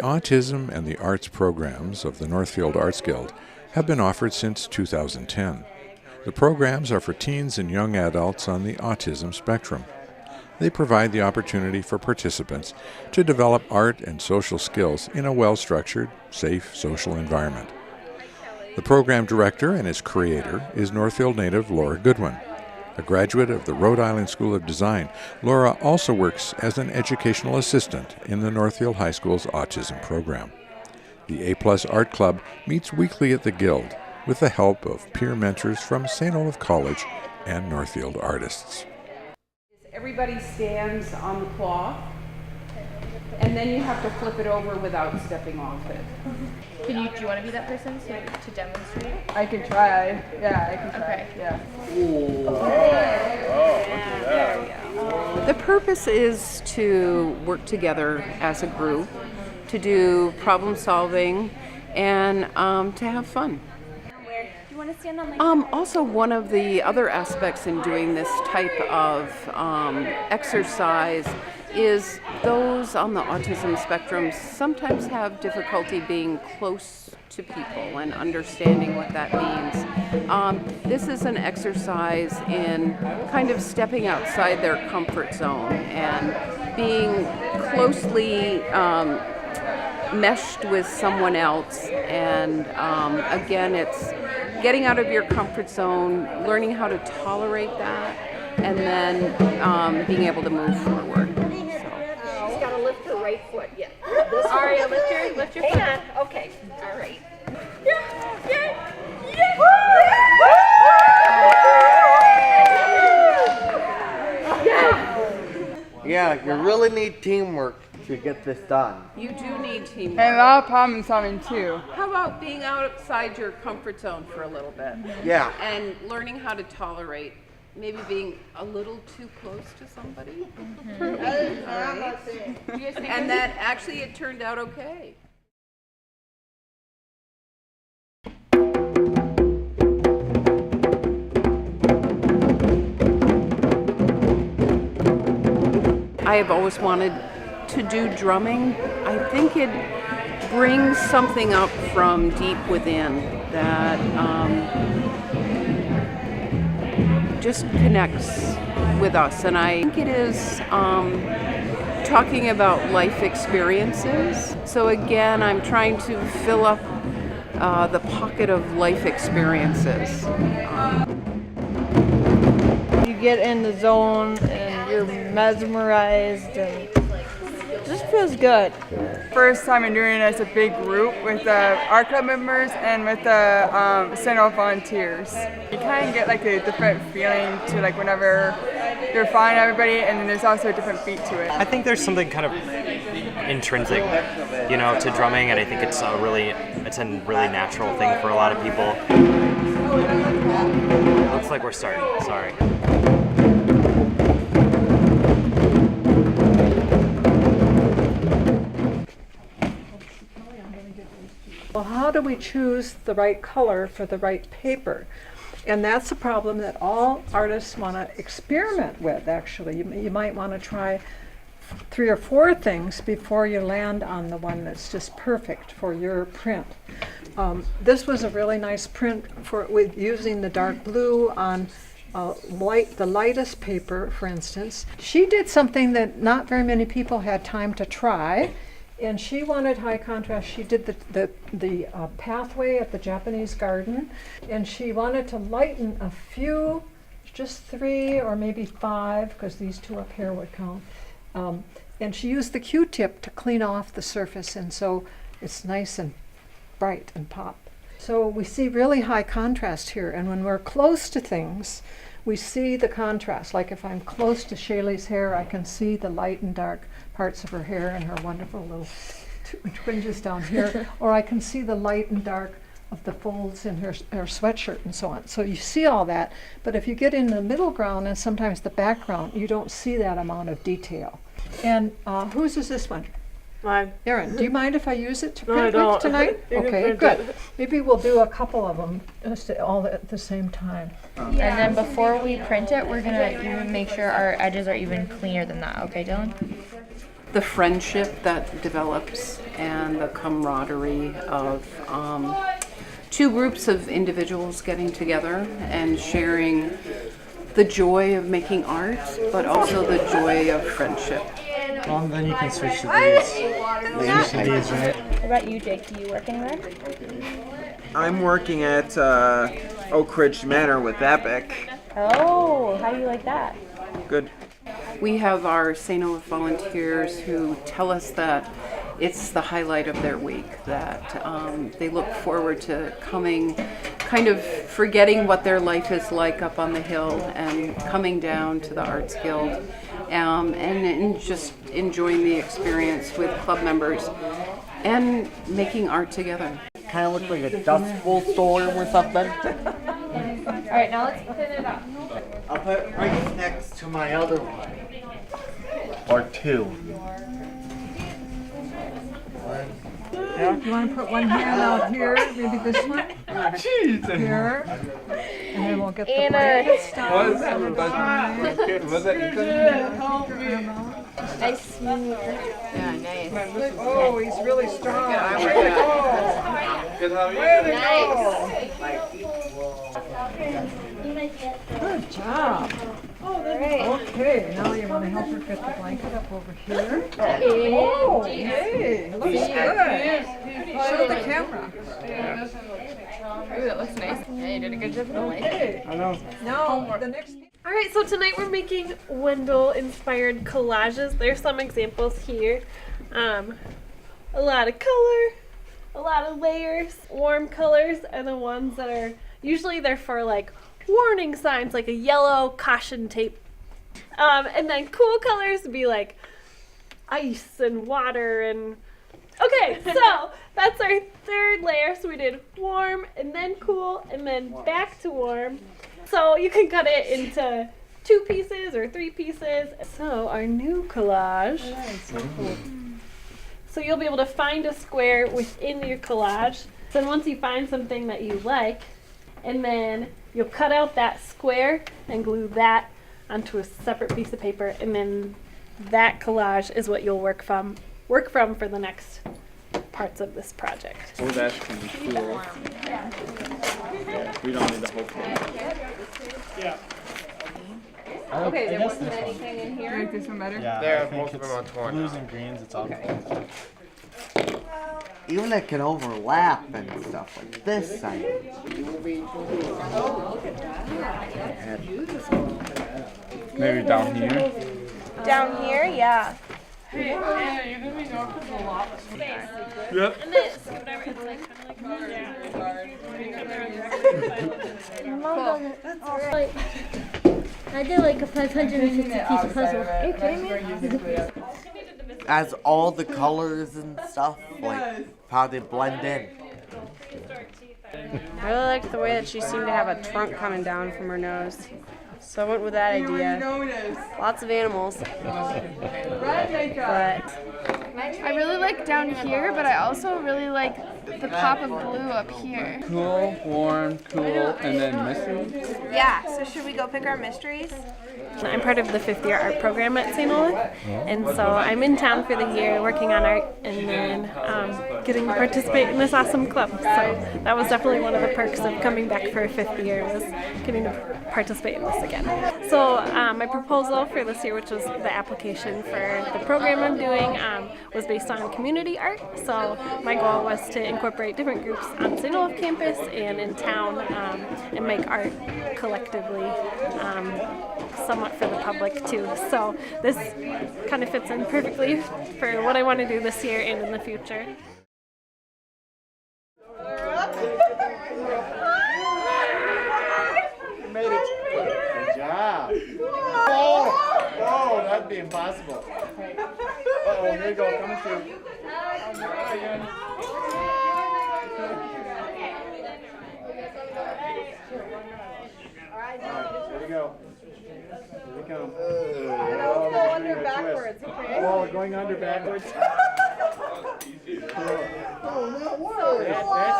Autism and the Arts programs of the Northfield Arts Guild have been offered since 2010. The programs are for teens and young adults on the autism spectrum. They provide the opportunity for participants to develop art and social skills in a well-structured, safe social environment. The program director and its creator is Northfield native Laura Goodwin. A graduate of the Rhode Island School of Design, Laura also works as an educational assistant in the Northfield High School's autism program. The A+ Art Club meets weekly at the Guild with the help of peer mentors from St. Olaf College and Northfield artists. Everybody stands on the cloth, and then you have to flip it over without stepping off it. Do you want to be that person to demonstrate? I can try. Yeah, I can try. Okay. Yeah. The purpose is to work together as a group, to do problem solving, and to have fun. Do you want to stand on like Also, one of the other aspects in doing this type of exercise is those on the autism spectrum sometimes have difficulty being close to people and understanding what that means. This is an exercise in kind of stepping outside their comfort zone and being closely meshed with someone else. And again, it's getting out of your comfort zone, learning how to tolerate that, and then being able to move forward. She's got to lift her right foot. Yeah. Aria, lift your foot. Hang on. Okay. All right. Yeah, you really need teamwork to get this done. You do need teamwork. And a lot of problem solving too. How about being outside your comfort zone for a little bit? Yeah. And learning how to tolerate maybe being a little too close to somebody. And that actually it turned out okay. I have always wanted to do drumming. I think it brings something up from deep within that just connects with us. And I think it is talking about life experiences. So again, I'm trying to fill up the pocket of life experiences. You get in the zone and you're mesmerized and it just feels good. First time I'm doing it as a big group with the art club members and with the St. Olaf volunteers. You kind of get like a different feeling to like whenever you're following everybody, and then there's also a different beat to it. I think there's something kind of intrinsic, to drumming, and I think it's a really natural thing for a lot of people. Looks like we're starting. Sorry. Well, how do we choose the right color for the right paper? And that's a problem that all artists want to experiment with, actually. You might want to try 3 or 4 things before you land on the one that's just perfect for your print. This was a really nice print with using the dark blue on the lightest paper, for instance. She did something that not very many people had time to try. And she wanted high contrast. She did the pathway at the Japanese garden, and she wanted to lighten a few, just 3 or maybe 5, because these 2 up here would count. And she used the Q-tip to clean off the surface, and so it's nice and bright and pop. So we see really high contrast here, and when we're close to things, we see the contrast. Like if I'm close to Shaylee's hair, I can see the light and dark parts of her hair and her wonderful little twinges down here. Or I can see the light and dark of the folds in her sweatshirt and so on. So you see all that, but if you get in the middle ground and sometimes the background, you don't see that amount of detail. And whose is this one? Mine. Erin, do you mind if I use it to No, I print with don't. tonight? You can Okay, print good. it. Maybe we'll do a couple of them just all at the same time. And then before we print it, we're gonna even make sure our edges are even cleaner than that. Okay, Dylan? The friendship that develops and the camaraderie of two groups of individuals getting together and sharing the joy of making art, but also the joy of friendship. Well, then you can switch to these. Switch to these, right? What about you, Jake? Are you working there? I'm working at Oak Ridge Manor with Epic. Oh, how do you like that? Good. We have our St. Olaf volunteers who tell us that it's the highlight of their week, that they look forward to coming, kind of forgetting what their life is like up on the hill and coming down to the Arts Guild and just enjoying the experience with club members and making art together. Kind of looks like a Dust Bowl storm or something. All right, now let's pin it up. I'll put it right next to my other one. Or two. You want to put one hand out here, maybe this one? Here. And then we'll get the break started. Nice, smooth. Yeah, nice. Oh, he's really strong. Good job. Okay, now you want to help her get the blanket up over here. Oh, hey, looks good. Show the camera. Ooh, that looks nice. Yeah, you did a good job with the light. Okay. I know. Now, the next. All right, so tonight we're making Wendell-inspired collages. There's some examples here. A lot of color, a lot of layers. Warm colors are the ones that are, usually they're for like warning signs, like a yellow caution tape. And then cool colors would be like ice and water and... Okay, so that's our third layer. So we did warm and then cool and then back to warm. So you can cut it into 2 pieces or 3 pieces. So our new collage. So you'll be able to find a square within your collage. Then once you find something that you like, and then you'll cut out that square and glue that onto a separate piece of paper, and then that collage is what you'll work from for the next parts of this project. Oh, that's kind of cool. Yeah, we don't need the whole thing. Yeah. Okay, there wasn't anything in here? Make this one better? Yeah, There, I think most of them it's are torn blues out. and greens, it's all Even it can overlap and stuff like this side. Maybe down here. Down here, yeah. Yep. And then scoot over. It's like Like, I did like a 550 piece puzzle. Are you kidding me? As all the colors and stuff, like how they blend in. I really liked the way that she seemed to have a trunk coming down from her nose. So I went with that idea. Lots of animals. But I really like down here, but I also really like the pop of blue up here. Cool, warm, cool, and then mystery. Yeah, so should we go pick our mysteries? I'm part of the 5th year art program at St. Olaf, and so I'm in town for the year working on art and then getting to participate in this awesome club. So that was definitely one of the perks of coming back for a 5th year, was getting to participate in this again. So my proposal for this year, which was the application for the program I'm doing, was based on community art. So my goal was to incorporate different groups on St. Olaf campus and in town and make art collectively, somewhat for the public too. So this kind of fits in perfectly for what I want to do this year and in the future. You made it. Good job. Oh, that'd be impossible. Uh-oh, here you go, coming through. Here we go. Here we come. Let's go under backwards, okay? Oh, we're going under backwards. That's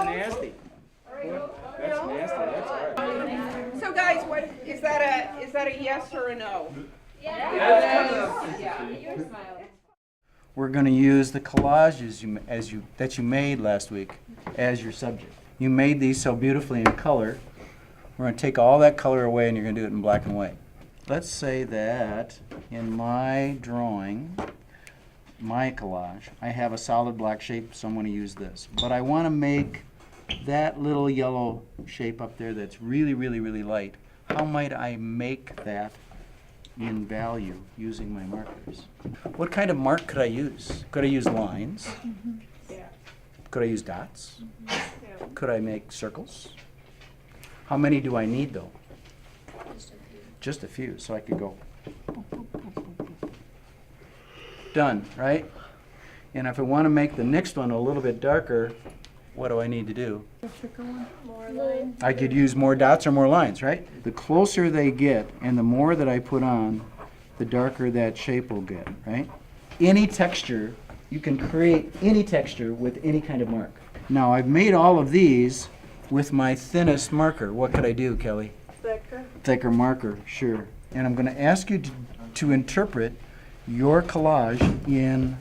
nasty. That's nasty. That's hard. So guys, what is that a yes or a no? Yes. we're going to use the collages that you made last week as your subject. You made these so beautifully in color. We're going to take all that color away and you're going to do it in black and white. Let's say that in my drawing, my collage, I have a solid black shape, so I'm going to use this. But I want to make that little yellow shape up there that's really, really, really light. How might I make that in value using my markers? What kind of mark could I use? Could I use lines? Could I use dots? Could I make circles? How many do I need though? Just a few, so I could go. Done, right? And if I want to make the next one a little bit darker, what do I need to do? More lines. I could use more dots or more lines, right? The closer they get and the more that I put on, the darker that shape will get, right? Any texture, you can create any texture with any kind of mark. Now I've made all of these with my thinnest marker. What could I do, Kelly? Thicker. Thicker marker, sure. And I'm going to ask you to interpret your collage in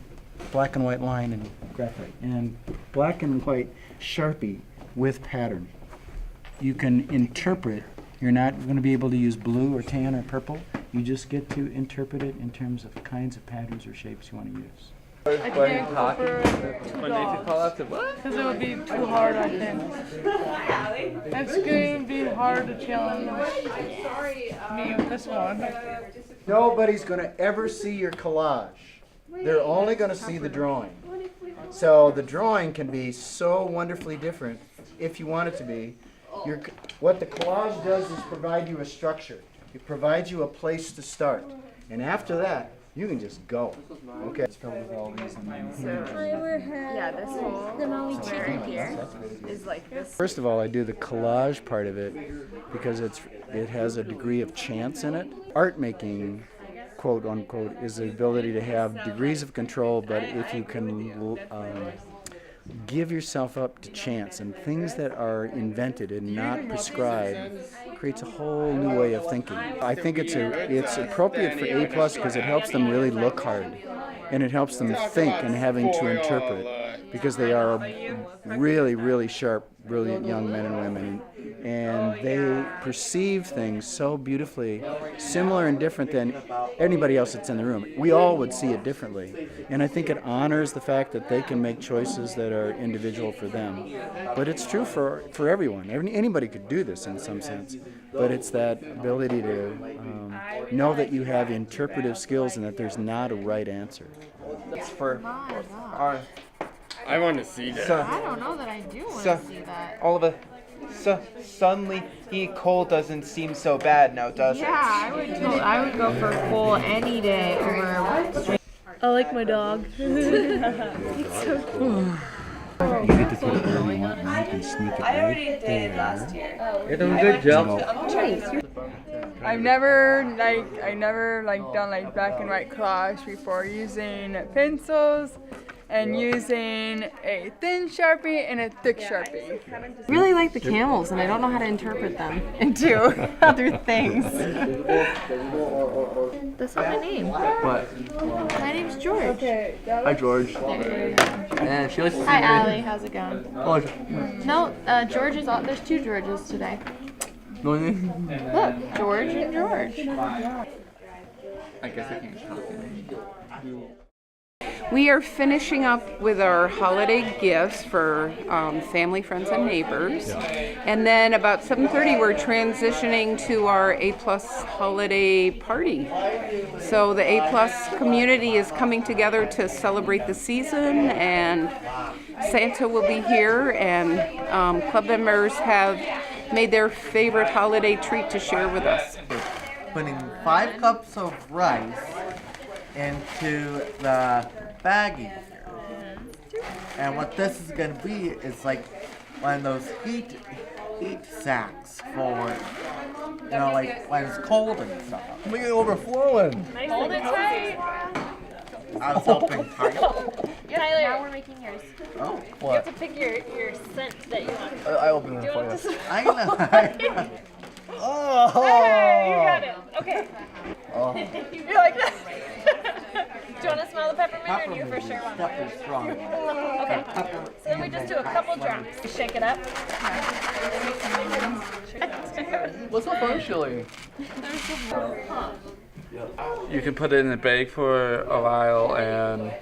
black and white line and graphite and black and white Sharpie with pattern. You can interpret. You're not going to be able to use blue or tan or purple. You just get to interpret it in terms of kinds of patterns or shapes you want to use. I can't go for because it would be too hard, I think. It's going to be hard to challenge me with this one. Nobody's going to ever see your collage. They're only going to see the drawing. So the drawing can be so wonderfully different if you want it to be. What the collage does is provide you a structure. It provides you a place to start. And after that, you can just go. Okay. It's filled with all these. Yeah, this whole square here is like this. First of all, I do the collage part of it because it has a degree of chance in it. Art making, quote unquote, is the ability to have degrees of control, but if you can give yourself up to chance and things that are invented and not prescribed, creates a whole new way of thinking. I think it's appropriate for A+ because it helps them really look hard and it helps them think and having to interpret, because they are really, really sharp, brilliant young men and women, and they perceive things so beautifully, similar and different than anybody else that's in the room. We all would see it differently, and I think it honors the fact that they can make choices that are individual for them. But it's true for everyone. Anybody could do this in some sense, but it's that ability to know that you have interpretive skills and that there's not a right answer. It's for our... I want to see that. I don't know that I do want to see that. All of a suddenly, cold doesn't seem so bad now, does it? Yeah, I would go for full any day over. I like my dog. It's so cool. You get to put it where you want and you can sneak it right there. last year. You're doing good, Jill. I've never done black and white collage before, using pencils and using a thin Sharpie and a thick Sharpie. I really like the camels, and I don't know how to interpret them into other things. That's not my name. What? My name's George. Hi, George. And she likes to see Hi, Allie. How's it going? Oh, No, George is on. There's two Georges today. Look, George and George. I guess I can't help you. We are finishing up with our holiday gifts for family, friends, and neighbors. And then about 7:30, we're transitioning to our A+ holiday party. So the A+ community is coming together to celebrate the season, and Santa will be here, and club members have made their favorite holiday treat to share with us. Putting 5 cups of rice into the baggie here. And what this is going to be is like one of those heat sacks for, like when it's cold and stuff. Look at it overflowing. Hold it tight. I was hoping tight. Tyler, now we're making yours. Oh, You have to pick your scent that you want. I opened Do it you want for you. this? I know. Oh! Hey, you got it. Okay. Oh. You like that? Do you want to smell the peppermint, or do you for sure want Definitely strong. Okay. So then we just do a couple drops. Shake it up. What's so fun, chili? You can put it in a bag for a while, and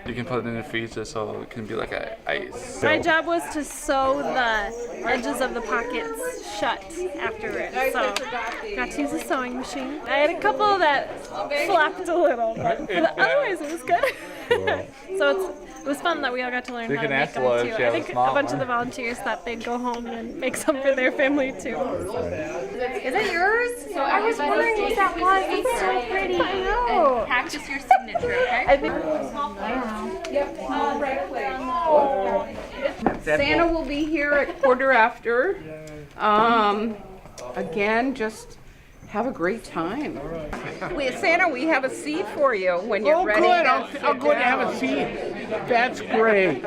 you can put it in the freezer so it can be like ice. My job was to sew the edges of the pockets shut afterwards, so got to use a sewing machine. I had a couple that flopped a little, but otherwise it was good. So it was fun that we all got to learn how to make them too. I think a bunch of the volunteers thought they'd go home and make some for their family too. Is it yours? So I was wondering what that was. It's so pretty. I know. And practice your signature, okay? I think. Yep. Right place. Santa will be here at 1:15. Again, just have a great time. Santa, we have a seat for you when you're ready. Oh, good. I'll go and have a seat. That's great.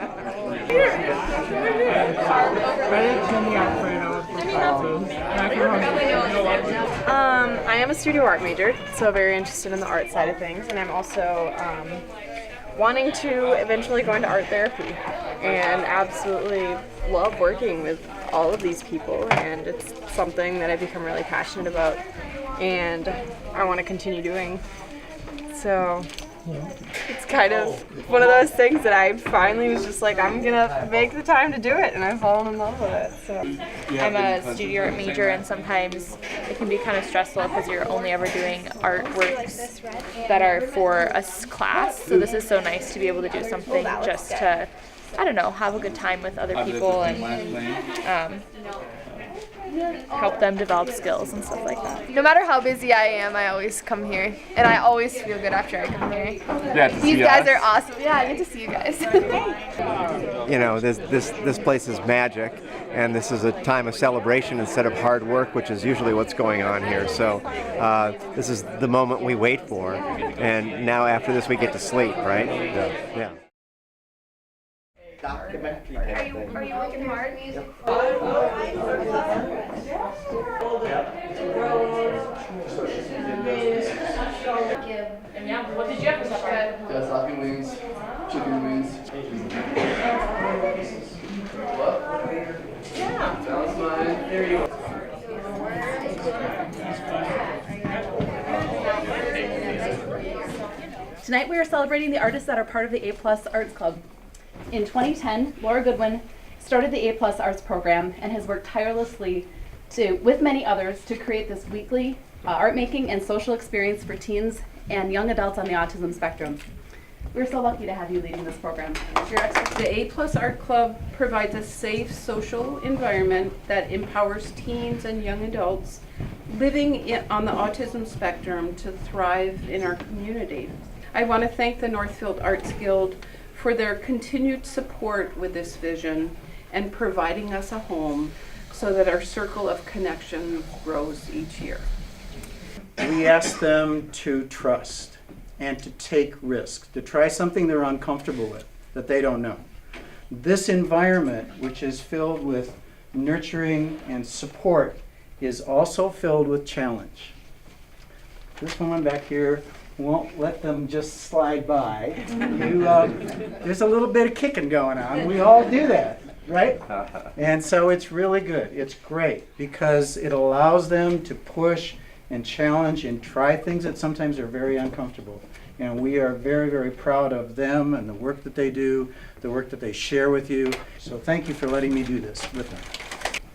I am a studio art major, so very interested in the art side of things, and I'm also wanting to eventually go into art therapy, and absolutely love working with all of these people, and it's something that I've become really passionate about, and I want to continue doing. So it's kind of one of those things that I finally was just like, I'm gonna make the time to do it, and I've fallen in love with it. So I'm a studio art major, and sometimes it can be kind of stressful because you're only ever doing artworks that are for a class. So this is so nice to be able to do something just to, I don't know, have a good time with other people and help them develop skills and stuff like that. No matter how busy I am, I always come here, and I always feel good after I come here. These guys are awesome. Yeah, I get to see you guys. You know, this place is magic, and this is a time of celebration instead of hard work, which is usually what's going on here. So this is the moment we wait for, and now after this we get to sleep, right? Yeah. Are you working hard? And yeah, what did you have for supper? Sake wings, chicken wings. What? Yeah. That was mine. There you go. Tonight we are celebrating the artists that are part of the A+ Arts Club. In 2010, Laura Goodwin started the A+ Arts program and has worked tirelessly with many others to create this weekly art making and social experience for teens and young adults on the autism spectrum. We're so lucky to have you leading this program. The A+ Art Club provides a safe social environment that empowers teens and young adults living on the autism spectrum to thrive in our community. I want to thank the Northfield Arts Guild for their continued support with this vision and providing us a home so that our circle of connection grows each year. We ask them to trust and to take risks, to try something they're uncomfortable with, that they don't know. This environment, which is filled with nurturing and support, is also filled with challenge. This woman back here won't let them just slide by. There's a little bit of kicking going on. We all do that, right? And so it's really good. It's great because it allows them to push and challenge and try things that sometimes are very uncomfortable. And we are very, very proud of them and the work that they do, the work that they share with you. So thank you for letting me do this with them.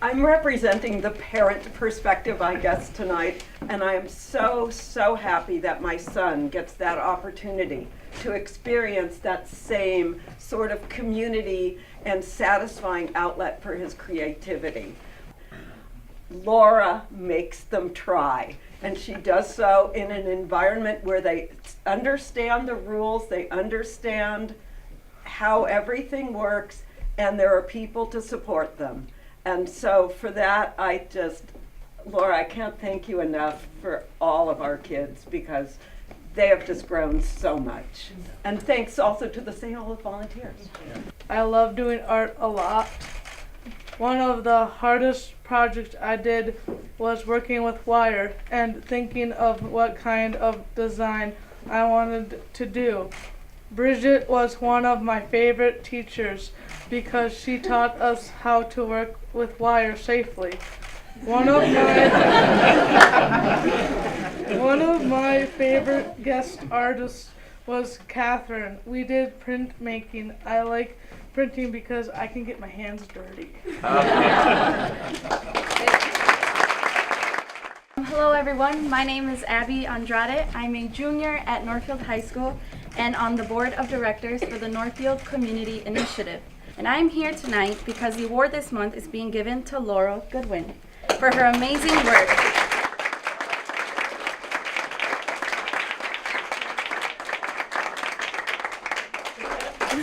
I'm representing the parent perspective, I guess, tonight, and I am so, so happy that my son gets that opportunity to experience that same sort of community and satisfying outlet for his creativity. Laura makes them try, and she does so in an environment where they understand the rules, they understand how everything works, and there are people to support them. And so for that, Laura, I can't thank you enough for all of our kids because they have just grown so much. And thanks also to the St. Olaf volunteers. I love doing art a lot. One of the hardest projects I did was working with wire and thinking of what kind of design I wanted to do. Bridget was one of my favorite teachers because she taught us how to work with wire safely. One of my favorite guest artists was Catherine. We did printmaking. I like printing because I can get my hands dirty. Hello everyone, my name is Abby Andrade. I'm a junior at Northfield High School and on the board of directors for the Northfield Community Initiative. And I'm here tonight because the award this month is being given to Laura Goodwin for her amazing work.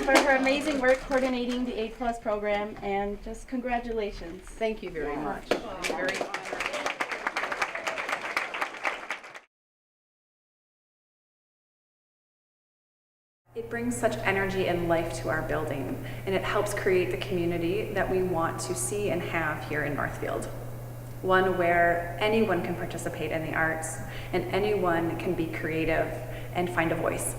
For her amazing work coordinating the A+ program, and just congratulations. Thank you very much. I'm very honored. It brings such energy and life to our building, and it helps create the community that we want to see and have here in Northfield. One where anyone can participate in the arts and anyone can be creative and find a voice.